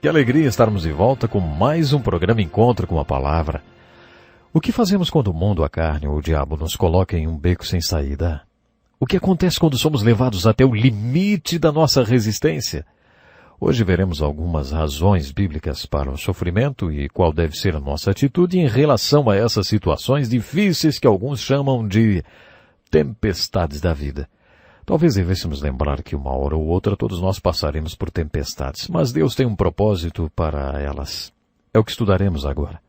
Que alegria estarmos de volta com mais um programa Encontro com a Palavra. O que fazemos quando o mundo, a carne ou o diabo nos coloca em um beco sem saída? O que acontece quando somos levados até o limite da nossa resistência? Hoje veremos algumas razões bíblicas para o sofrimento e qual deve ser a nossa atitude em relação a essas situações difíceis que alguns chamam de tempestades da vida. Talvez devêssemos lembrar que uma hora ou outra todos nós passaremos por tempestades, mas Deus tem um propósito para elas. É o que estudaremos agora.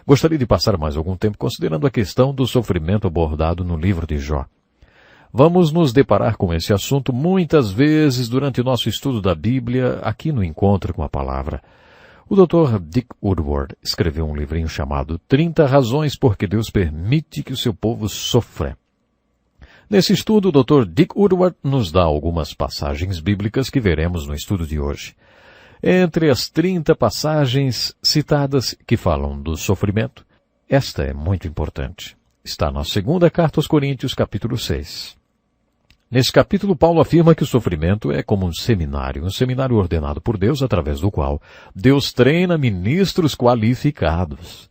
Gostaria de passar mais algum tempo considerando a questão do sofrimento abordado no livro de Jó. Vamos nos deparar com esse assunto muitas vezes durante o nosso estudo da Bíblia, aqui no Encontro com a Palavra. O Dr. Dick Woodward escreveu um livrinho chamado 30 Razões por que Deus Permite que o Seu Povo Sofra. Nesse estudo, o Dr. Dick Woodward nos dá algumas passagens bíblicas que veremos no estudo de hoje. Entre as 30 passagens citadas que falam do sofrimento, esta é muito importante. Está na segunda carta aos Coríntios, capítulo 6. Nesse capítulo, Paulo afirma que o sofrimento é como um seminário ordenado por Deus, através do qual Deus treina ministros qualificados.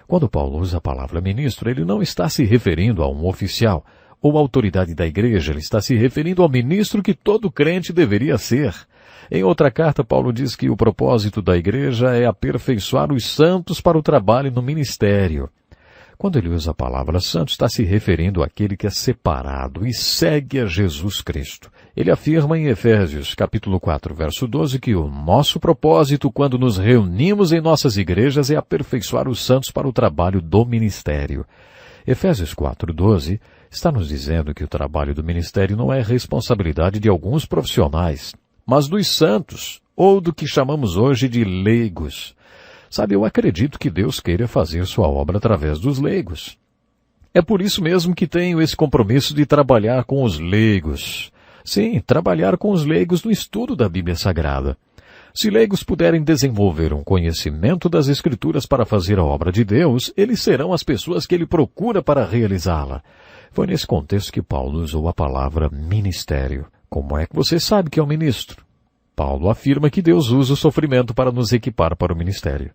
Quando Paulo usa a palavra ministro, ele não está se referindo a um oficial ou autoridade da igreja, ele está se referindo ao ministro que todo crente deveria ser. Em outra carta, Paulo diz que o propósito da igreja é aperfeiçoar os santos para o trabalho no ministério. Quando ele usa a palavra santo, está se referindo àquele que é separado e segue a Jesus Cristo. Ele afirma em Efésios, capítulo 4, verso 12, que o nosso propósito quando nos reunimos em nossas igrejas é aperfeiçoar os santos para o trabalho do ministério. Efésios 4, 12 está nos dizendo que o trabalho do ministério não é responsabilidade de alguns profissionais, mas dos santos, ou do que chamamos hoje de leigos. Sabe, eu acredito que Deus queira fazer sua obra através dos leigos. É por isso mesmo que tenho esse compromisso de trabalhar com os leigos. Sim, trabalhar com os leigos no estudo da Bíblia Sagrada. Se leigos puderem desenvolver um conhecimento das Escrituras para fazer a obra de Deus, eles serão as pessoas que ele procura para realizá-la. Foi nesse contexto que Paulo usou a palavra ministério. Como é que você sabe que é um ministro? Paulo afirma que Deus usa o sofrimento para nos equipar para o ministério.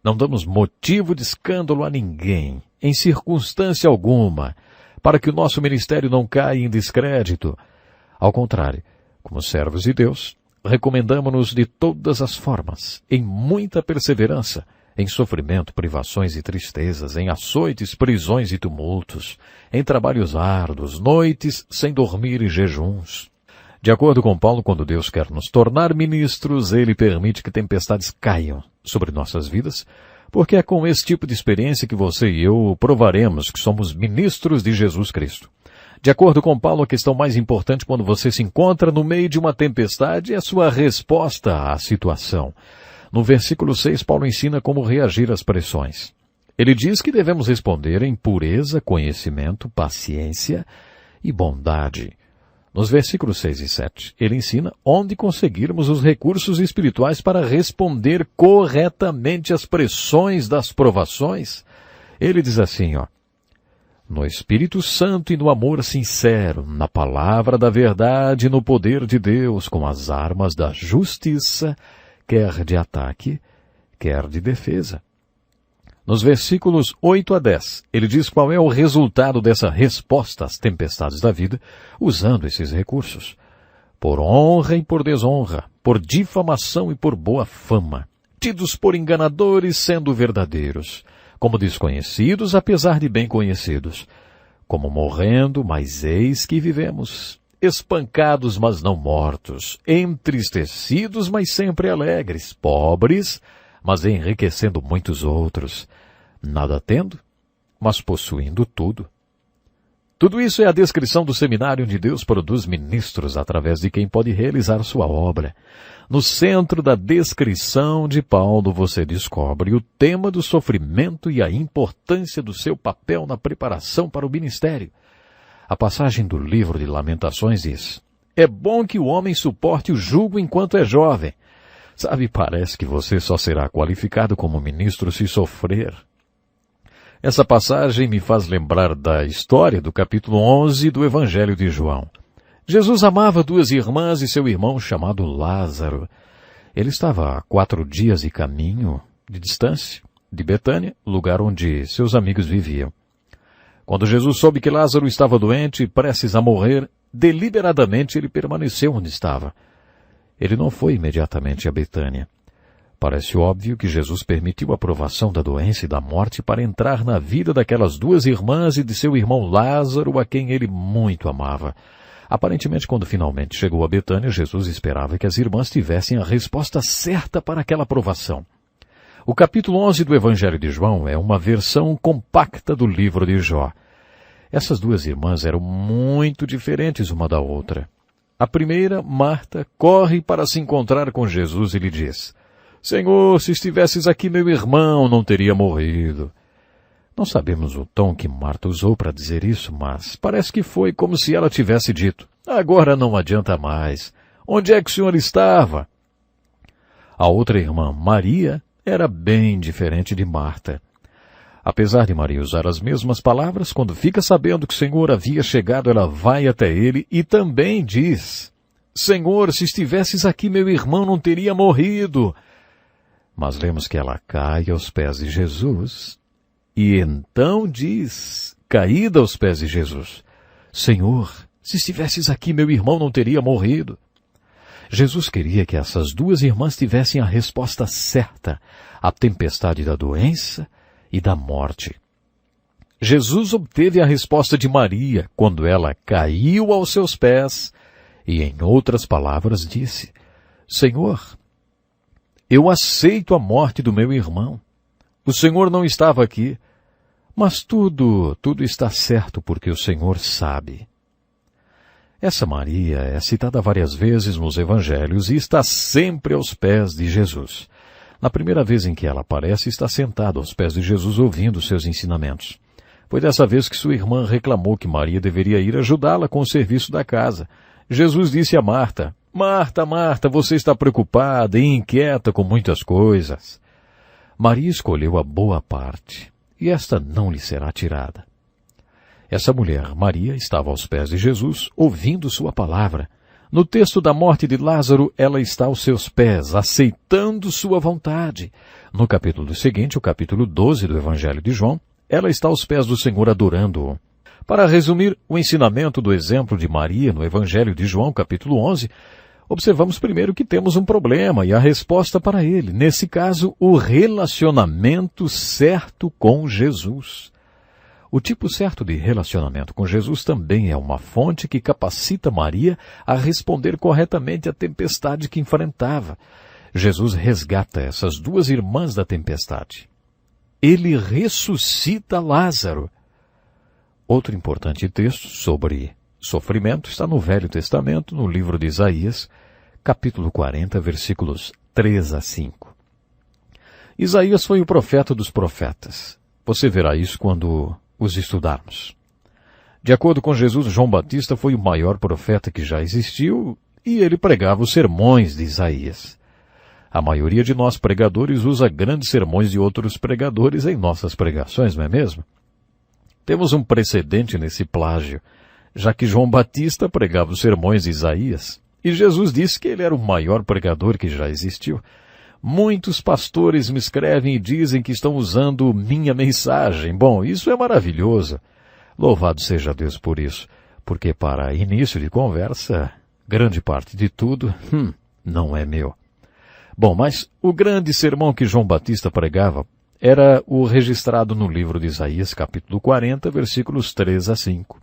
Não damos motivo de escândalo a ninguém, em circunstância alguma, para que o nosso ministério não caia em descrédito. Ao contrário, como servos de Deus, recomendamo-nos de todas as formas, em muita perseverança, em sofrimento, privações e tristezas, em açoites, prisões e tumultos, em trabalhos árduos, noites sem dormir e jejuns. De acordo com Paulo, quando Deus quer nos tornar ministros, Ele permite que tempestades caiam sobre nossas vidas, porque é com esse tipo de experiência que você e eu provaremos que somos ministros de Jesus Cristo. De acordo com Paulo, a questão mais importante quando você se encontra no meio de uma tempestade é a sua resposta à situação. No versículo 6, Paulo ensina como reagir às pressões. Ele diz que devemos responder em pureza, conhecimento, paciência e bondade. Nos versículos 6 e 7, ele ensina onde conseguirmos os recursos espirituais para responder corretamente às pressões das provações. Ele diz assim, no Espírito Santo e no amor sincero, na palavra da verdade e no poder de Deus, com as armas da justiça, quer de ataque, quer de defesa. Nos versículos 8 a 10, ele diz qual é o resultado dessa resposta às tempestades da vida, usando esses recursos. Por honra e por desonra, por difamação e por boa fama, tidos por enganadores sendo verdadeiros, como desconhecidos apesar de bem conhecidos, como morrendo, mas eis que vivemos, espancados, mas não mortos, entristecidos, mas sempre alegres, pobres, mas enriquecendo muitos outros, nada tendo, mas possuindo tudo. Tudo isso é a descrição do seminário onde Deus produz ministros através de quem pode realizar sua obra. No centro da descrição de Paulo você descobre o tema do sofrimento e a importância do seu papel na preparação para o ministério. A passagem do livro de Lamentações diz: é bom que o homem suporte o jugo enquanto é jovem. Sabe, parece que você só será qualificado como ministro se sofrer. Essa passagem me faz lembrar da história do capítulo 11 do Evangelho de João. Jesus amava duas irmãs e seu irmão chamado Lázaro. Ele estava a 4 dias de caminho de distância de Betânia, lugar onde seus amigos viviam. Quando Jesus soube que Lázaro estava doente e prestes a morrer, deliberadamente ele permaneceu onde estava. Ele não foi imediatamente a Betânia. Parece óbvio que Jesus permitiu a provação da doença e da morte para entrar na vida daquelas 2 irmãs e de seu irmão Lázaro, a quem ele muito amava. Aparentemente, quando finalmente chegou a Betânia, Jesus esperava que as irmãs tivessem a resposta certa para aquela provação. O capítulo 11 do Evangelho de João é uma versão compacta do livro de Jó. Essas 2 irmãs eram muito diferentes uma da outra. A primeira, Marta, corre para se encontrar com Jesus e lhe diz: Senhor, se estivesses aqui, meu irmão não teria morrido. Não sabemos o tom que Marta usou para dizer isso, mas parece que foi como se ela tivesse dito: agora não adianta mais. Onde é que o senhor estava? A outra irmã, Maria, era bem diferente de Marta. Apesar de Maria usar as mesmas palavras, quando fica sabendo que o Senhor havia chegado, ela vai até ele e também diz: Senhor, se estivesses aqui, meu irmão não teria morrido. Mas lemos que ela cai aos pés de Jesus e então diz, caída aos pés de Jesus: Senhor, se estivesses aqui, meu irmão não teria morrido. Jesus queria que essas 2 irmãs tivessem a resposta certa à tempestade da doença e da morte. Jesus obteve a resposta de Maria quando ela caiu aos seus pés e, em outras palavras, disse: Senhor, eu aceito a morte do meu irmão. O Senhor não estava aqui, mas tudo está certo porque o Senhor sabe. Essa Maria é citada várias vezes nos evangelhos e está sempre aos pés de Jesus. Na primeira vez em que ela aparece, está sentada aos pés de Jesus ouvindo seus ensinamentos. Foi dessa vez que sua irmã reclamou que Maria deveria ir ajudá-la com o serviço da casa. Jesus disse a Marta: Marta, Marta, você está preocupada e inquieta com muitas coisas. Maria escolheu a boa parte, e esta não lhe será tirada. Essa mulher, Maria, estava aos pés de Jesus, ouvindo sua palavra. No texto da morte de Lázaro, ela está aos seus pés, aceitando sua vontade. No capítulo seguinte, o capítulo 12 do Evangelho de João, ela está aos pés do Senhor adorando-o. Para resumir o ensinamento do exemplo de Maria no Evangelho de João, capítulo 11, observamos primeiro que temos um problema e a resposta para ele. Nesse caso, o relacionamento certo com Jesus. O tipo certo de relacionamento com Jesus também é uma fonte que capacita Maria a responder corretamente à tempestade que enfrentava. Jesus resgata essas 2 irmãs da tempestade. Ele ressuscita Lázaro. Outro importante texto sobre sofrimento está no Velho Testamento, no livro de Isaías, capítulo 40, versículos 3 a 5. Isaías foi o profeta dos profetas. Você verá isso quando os estudarmos. De acordo com Jesus, João Batista foi o maior profeta que já existiu e ele pregava os sermões de Isaías. A maioria de nós pregadores usa grandes sermões de outros pregadores em nossas pregações, não é mesmo? Temos um precedente nesse plágio, já que João Batista pregava os sermões de Isaías e Jesus disse que ele era o maior pregador que já existiu. Muitos pastores me escrevem e dizem que estão usando minha mensagem. Bom, isso é maravilhoso. Louvado seja Deus por isso, porque para início de conversa, grande parte de tudo, não é meu. Bom, mas o grande sermão que João Batista pregava era o registrado no livro de Isaías, capítulo 40, versículos 3 a 5.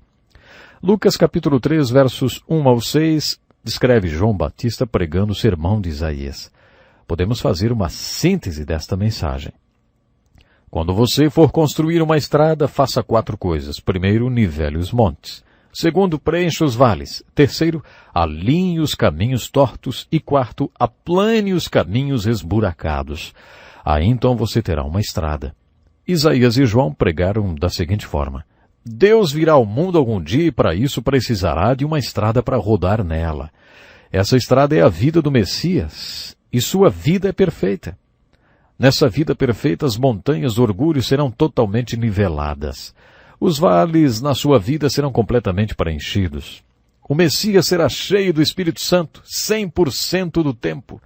Lucas, capítulo 3, versos 1 ao 6, descreve João Batista pregando o sermão de Isaías. Podemos fazer uma síntese desta mensagem. Quando você for construir uma estrada, faça 4 coisas. Primeiro, nivele os montes. Segundo, preencha os vales. Terceiro, alinhe os caminhos tortos. E quarto, aplane os caminhos esburacados. Aí então você terá uma estrada. Isaías e João pregaram da seguinte forma: Deus virá ao mundo algum dia e para isso precisará de uma estrada para rodar nela. Essa estrada é a vida do Messias. E sua vida é perfeita. Nessa vida perfeita, as montanhas do orgulho serão totalmente niveladas. Os vales na sua vida serão completamente preenchidos. O Messias será cheio do Espírito Santo 100% do tempo.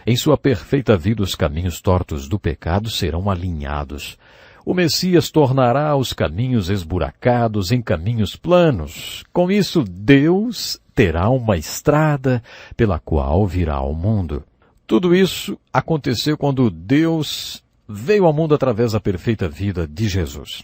Em sua perfeita vida, os caminhos tortos do pecado serão alinhados. O Messias tornará os caminhos esburacados em caminhos planos. Com isso, Deus terá uma estrada pela qual virá ao mundo. Tudo isso aconteceu quando Deus veio ao mundo através da perfeita vida de Jesus.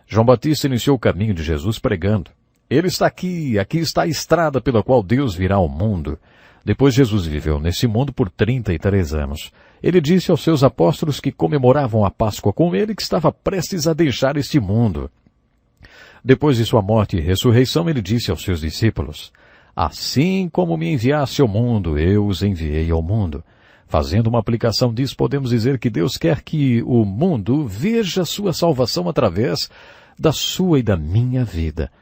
João Batista iniciou o caminho de Jesus pregando: Ele está aqui está a estrada pela qual Deus virá ao mundo. Depois Jesus viveu nesse mundo por 33 anos. Ele disse aos seus apóstolos que comemoravam a Páscoa com ele que estava prestes a deixar este mundo. Depois de sua morte e ressurreição, ele disse aos seus discípulos: Assim como me enviaste ao mundo, eu os enviei ao mundo. Fazendo uma aplicação disso, podemos dizer que Deus quer que o mundo veja sua salvação através da sua e da minha vida.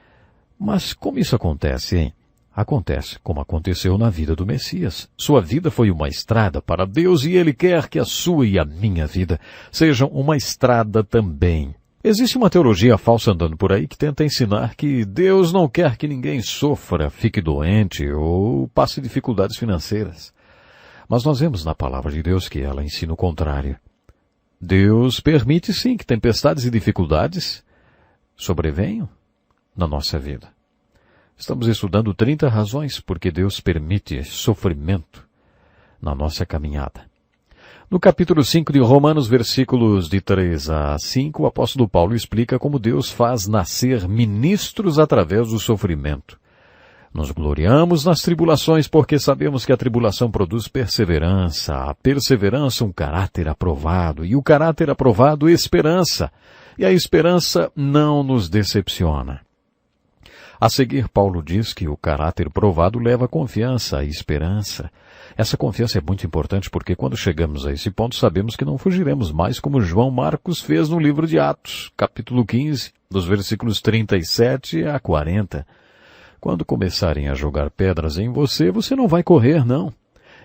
Mas como isso acontece, hein? Acontece como aconteceu na vida do Messias. Sua vida foi uma estrada para Deus e Ele quer que a sua e a minha vida sejam uma estrada também. Existe uma teologia falsa andando por aí que tenta ensinar que Deus não quer que ninguém sofra, fique doente ou passe dificuldades financeiras. Mas nós vemos na palavra de Deus que ela ensina o contrário. Deus permite sim que tempestades e dificuldades sobrevenham na nossa vida. Estamos estudando 30 razões porque Deus permite sofrimento na nossa caminhada. No capítulo 5 de Romanos, versículos de 3 a 5, o apóstolo Paulo explica como Deus faz nascer ministros através do sofrimento. Nos gloriamos nas tribulações porque sabemos que a tribulação produz perseverança, a perseverança um caráter aprovado, e o caráter aprovado esperança, e a esperança não nos decepciona. A seguir, Paulo diz que o caráter provado leva a confiança, a esperança. Essa confiança é muito importante porque quando chegamos a esse ponto sabemos que não fugiremos mais como João Marcos fez no livro de Atos, capítulo 15, dos versículos 37 a 40. Quando começarem a jogar pedras em você, você não vai correr, não.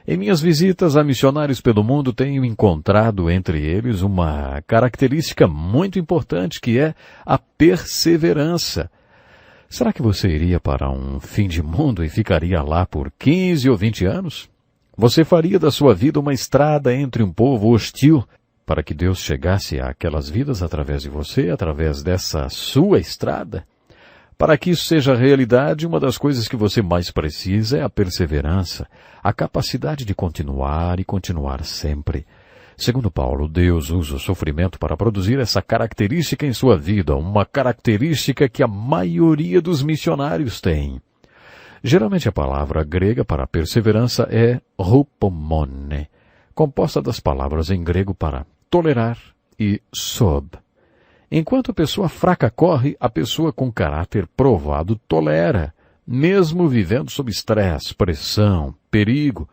Em minhas visitas a missionários pelo mundo, tenho encontrado entre eles uma característica muito importante que é a perseverança. Será que você iria para um fim de mundo e ficaria lá por 15 ou 20 anos? Você faria da sua vida uma estrada entre um povo hostil para que Deus chegasse àquelas vidas através de você, através dessa sua estrada? Para que isso seja realidade, uma das coisas que você mais precisa é a perseverança, a capacidade de continuar e continuar sempre. Segundo Paulo, Deus usa o sofrimento para produzir essa característica em sua vida, uma característica que a maioria dos missionários tem. Geralmente a palavra grega para perseverança é hupomone, composta das palavras em grego para tolerar e sob. Enquanto a pessoa fraca corre, a pessoa com caráter provado tolera, mesmo vivendo sob estresse, pressão, perigo.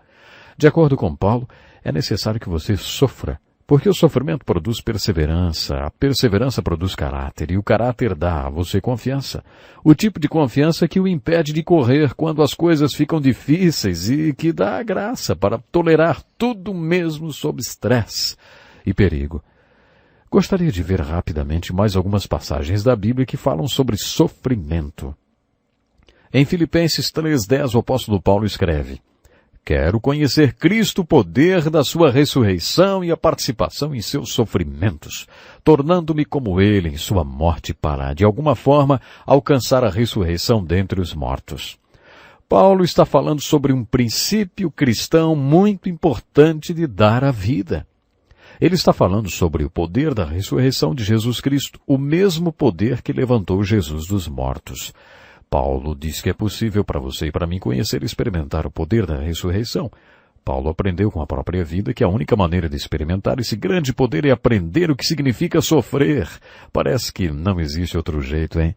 De acordo com Paulo, é necessário que você sofra, porque o sofrimento produz perseverança, a perseverança produz caráter, e o caráter dá a você confiança. O tipo de confiança que o impede de correr quando as coisas ficam difíceis e que dá a graça para tolerar tudo mesmo sob estresse e perigo. Gostaria de ver rapidamente mais algumas passagens da Bíblia que falam sobre sofrimento. Em Filipenses 3:10, o apóstolo Paulo escreve: Quero conhecer Cristo, o poder da sua ressurreição e a participação em seus sofrimentos, tornando-me como ele em sua morte para, de alguma forma, alcançar a ressurreição dentre os mortos. Paulo está falando sobre um princípio cristão muito importante de dar a vida. Ele está falando sobre o poder da ressurreição de Jesus Cristo, o mesmo poder que levantou Jesus dos mortos. Paulo diz que é possível para você e para mim conhecer e experimentar o poder da ressurreição. Paulo aprendeu com a própria vida que a única maneira de experimentar esse grande poder é aprender o que significa sofrer. Parece que não existe outro jeito, hein?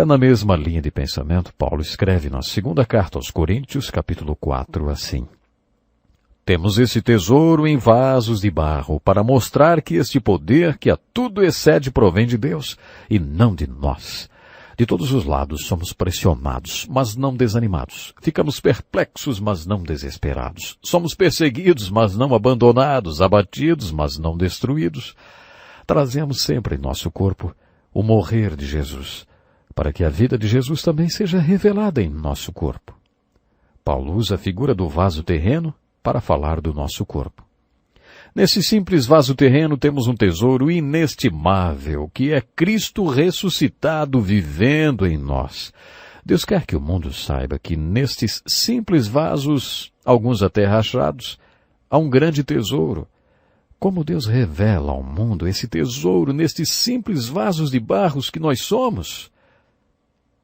Na mesma linha de pensamento, Paulo escreve na segunda carta aos Coríntios, capítulo 4, assim: Temos esse tesouro em vasos de barro para mostrar que este poder que a tudo excede provém de Deus e não de nós. De todos os lados somos pressionados, mas não desanimados. Ficamos perplexos, mas não desesperados. Somos perseguidos, mas não abandonados, abatidos, mas não destruídos. Trazemos sempre em nosso corpo o morrer de Jesus, para que a vida de Jesus também seja revelada em nosso corpo. Paulo usa a figura do vaso terreno para falar do nosso corpo. Nesse simples vaso terreno temos um tesouro inestimável, que é Cristo ressuscitado vivendo em nós. Deus quer que o mundo saiba que nestes simples vasos, alguns até rachados, há um grande tesouro. Como Deus revela ao mundo esse tesouro nestes simples vasos de barros que nós somos?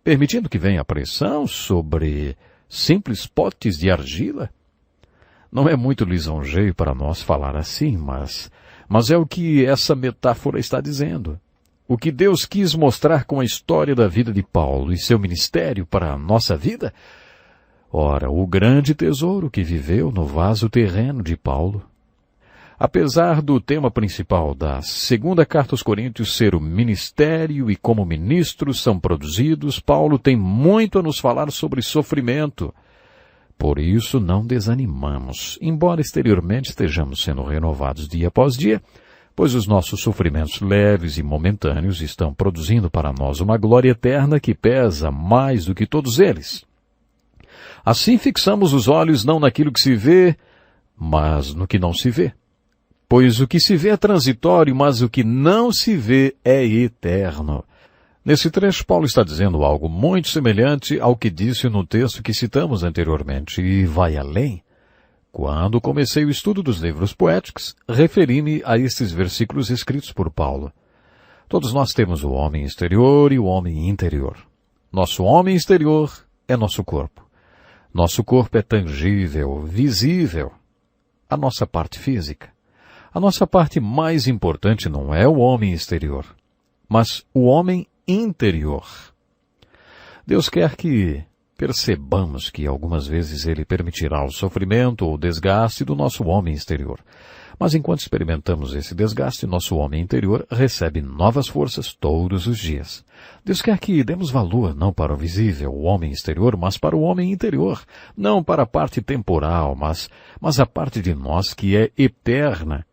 Permitindo que venha a pressão sobre simples potes de argila? Não é muito lisonjeio para nós falar assim, mas é o que essa metáfora está dizendo. O que Deus quis mostrar com a história da vida de Paulo e seu ministério para a nossa vida? Ora, o grande tesouro que viveu no vaso terreno de Paulo. Apesar do tema principal da segunda carta aos Coríntios ser o ministério e como ministros são produzidos, Paulo tem muito a nos falar sobre sofrimento. Por isso não desanimamos, embora exteriormente estejamos sendo renovados dia após dia, pois os nossos sofrimentos leves e momentâneos estão produzindo para nós uma glória eterna que pesa mais do que todos eles. Assim fixamos os olhos não naquilo que se vê, mas no que não se vê. Pois o que se vê é transitório, mas o que não se vê é eterno. Nesse trecho, Paulo está dizendo algo muito semelhante ao que disse no texto que citamos anteriormente, e vai além. Quando comecei o estudo dos livros poéticos, referi-me a estes versículos escritos por Paulo. Todos nós temos o homem exterior e o homem interior. Nosso homem exterior é nosso corpo. Nosso corpo é tangível, visível. A nossa parte física. A nossa parte mais importante não é o homem exterior, mas o homem interior. Deus quer que percebamos que algumas vezes Ele permitirá o sofrimento ou o desgaste do nosso homem exterior. Mas enquanto experimentamos esse desgaste, nosso homem interior recebe novas forças todos os dias. Deus quer que demos valor não para o visível, o homem exterior, mas para o homem interior. Não para a parte temporal, mas a parte de nós que é eterna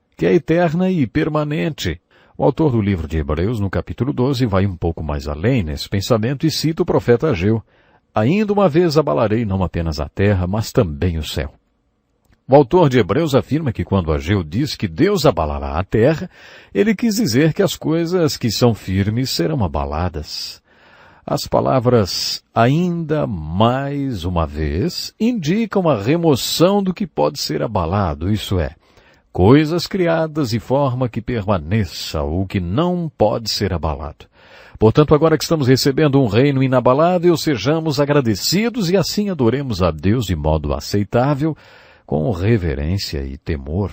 e permanente. O autor do livro de Hebreus, no capítulo 12, vai um pouco mais além nesse pensamento e cita o profeta Ageu. Ainda uma vez abalarei não apenas a terra, mas também o céu. O autor de Hebreus afirma que quando Ageu diz que Deus abalará a terra, ele quis dizer que as coisas que são firmes serão abaladas. As palavras ainda mais uma vez indicam a remoção do que pode ser abalado, isso é, coisas criadas de forma que permaneça o que não pode ser abalado. Portanto, agora que estamos recebendo um reino inabalável, sejamos agradecidos e assim adoremos a Deus de modo aceitável, com reverência e temor.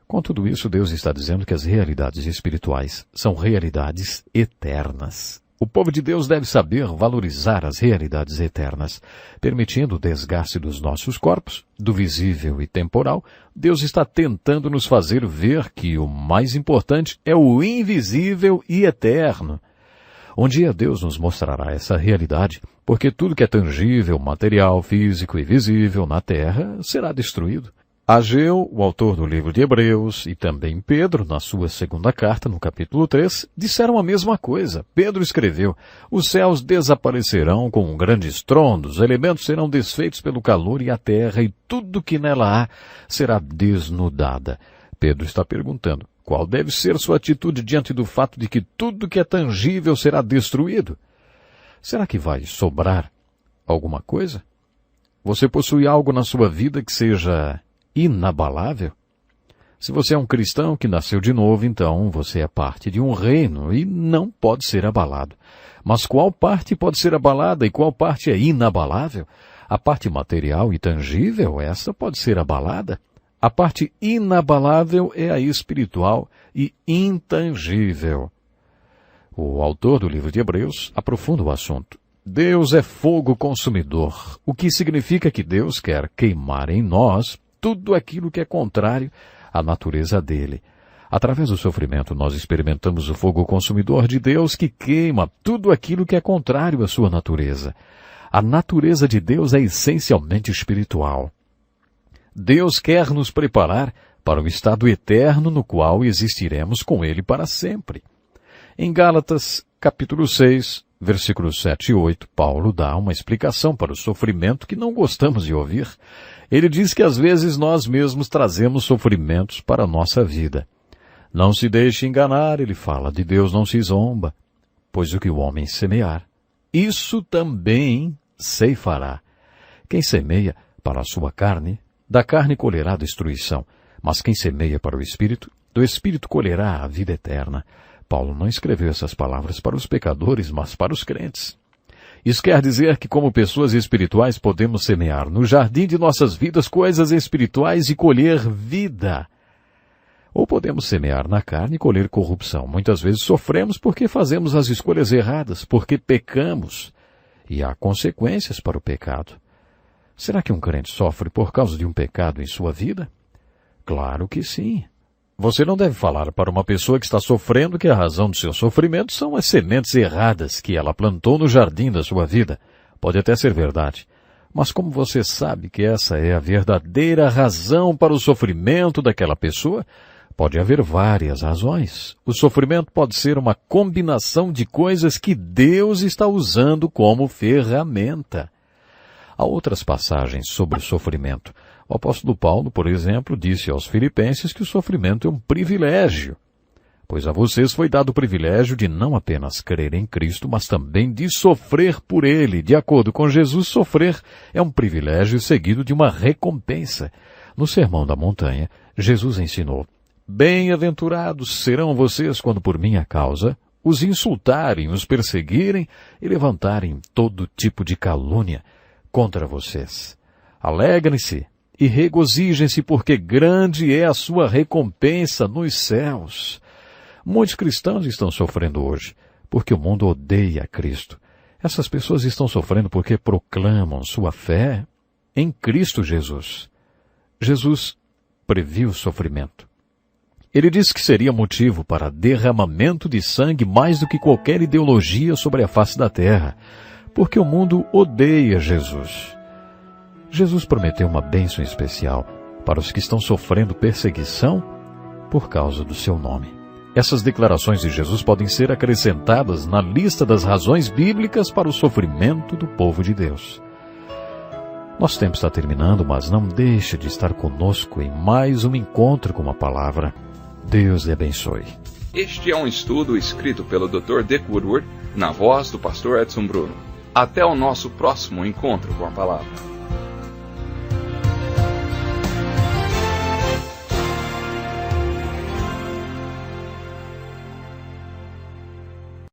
Com tudo isso, Deus está dizendo que as realidades espirituais são realidades eternas. O povo de Deus deve saber valorizar as realidades eternas. Permitindo o desgaste dos nossos corpos, do visível e temporal, Deus está tentando nos fazer ver que o mais importante é o invisível e eterno. Um dia Deus nos mostrará essa realidade, porque tudo que é tangível, material, físico e visível na terra será destruído. Ageu, o autor do livro de Hebreus, e também Pedro, na sua segunda carta, no capítulo 3, disseram a mesma coisa. Pedro escreveu, os céus desaparecerão com um grande estrondo, os elementos serão desfeitos pelo calor e a terra, e tudo que nela há será desnudada. Pedro está perguntando, qual deve ser sua atitude diante do fato de que tudo que é tangível será destruído? Será que vai sobrar alguma coisa? Você possui algo na sua vida que seja inabalável? Se você é um cristão que nasceu de novo, então você é parte de um reino e não pode ser abalado. Mas qual parte pode ser abalada e qual parte é inabalável? A parte material e tangível, essa pode ser abalada. A parte inabalável é a espiritual e intangível. O autor do livro de Hebreus aprofunda o assunto. Deus é fogo consumidor, o que significa que Deus quer queimar em nós tudo aquilo que é contrário à natureza dele. Através do sofrimento, nós experimentamos o fogo consumidor de Deus que queima tudo aquilo que é contrário à sua natureza. A natureza de Deus é essencialmente espiritual. Deus quer nos preparar para o estado eterno no qual existiremos com Ele para sempre. Em Gálatas, capítulo 6, versículos 7 e 8, Paulo dá uma explicação para o sofrimento que não gostamos de ouvir. Ele diz que às vezes nós mesmos trazemos sofrimentos para a nossa vida. Não se deixe enganar, ele fala, de Deus não se zomba, pois o que o homem semear, isso também ceifará. Quem semeia para a sua carne, da carne colherá destruição, mas quem semeia para o Espírito, do Espírito colherá a vida eterna. Paulo não escreveu essas palavras para os pecadores, mas para os crentes. Isso quer dizer que, como pessoas espirituais, podemos semear no jardim de nossas vidas coisas espirituais e colher vida. Ou podemos semear na carne e colher corrupção. Muitas vezes sofremos porque fazemos as escolhas erradas, porque pecamos. E há consequências para o pecado. Será que um crente sofre por causa de um pecado em sua vida? Claro que sim. Você não deve falar para uma pessoa que está sofrendo que a razão do seu sofrimento são as sementes erradas que ela plantou no jardim da sua vida. Pode até ser verdade. Mas como você sabe que essa é a verdadeira razão para o sofrimento daquela pessoa, pode haver várias razões. O sofrimento pode ser uma combinação de coisas que Deus está usando como ferramenta. Há outras passagens sobre o sofrimento. O apóstolo Paulo, por exemplo, disse aos Filipenses que o sofrimento é um privilégio, pois a vocês foi dado o privilégio de não apenas crer em Cristo, mas também de sofrer por Ele. De acordo com Jesus, sofrer é um privilégio seguido de uma recompensa. No Sermão da Montanha, Jesus ensinou: bem-aventurados serão vocês quando por minha causa os insultarem, os perseguirem e levantarem todo tipo de calúnia contra vocês. Alegrem-se e regozijem-se, porque grande é a sua recompensa nos céus. Muitos cristãos estão sofrendo hoje, porque o mundo odeia Cristo. Essas pessoas estão sofrendo porque proclamam sua fé em Cristo Jesus. Jesus previu o sofrimento. Ele disse que seria motivo para derramamento de sangue mais do que qualquer ideologia sobre a face da terra, porque o mundo odeia Jesus. Jesus prometeu uma bênção especial para os que estão sofrendo perseguição por causa do seu nome. Essas declarações de Jesus podem ser acrescentadas na lista das razões bíblicas para o sofrimento do povo de Deus. Nosso tempo está terminando, mas não deixe de estar conosco em mais um encontro com a palavra. Deus lhe abençoe. Este é um estudo escrito pelo Dr. Dick Woodward, na voz do pastor Edson Bruno. Até o nosso próximo encontro com a palavra.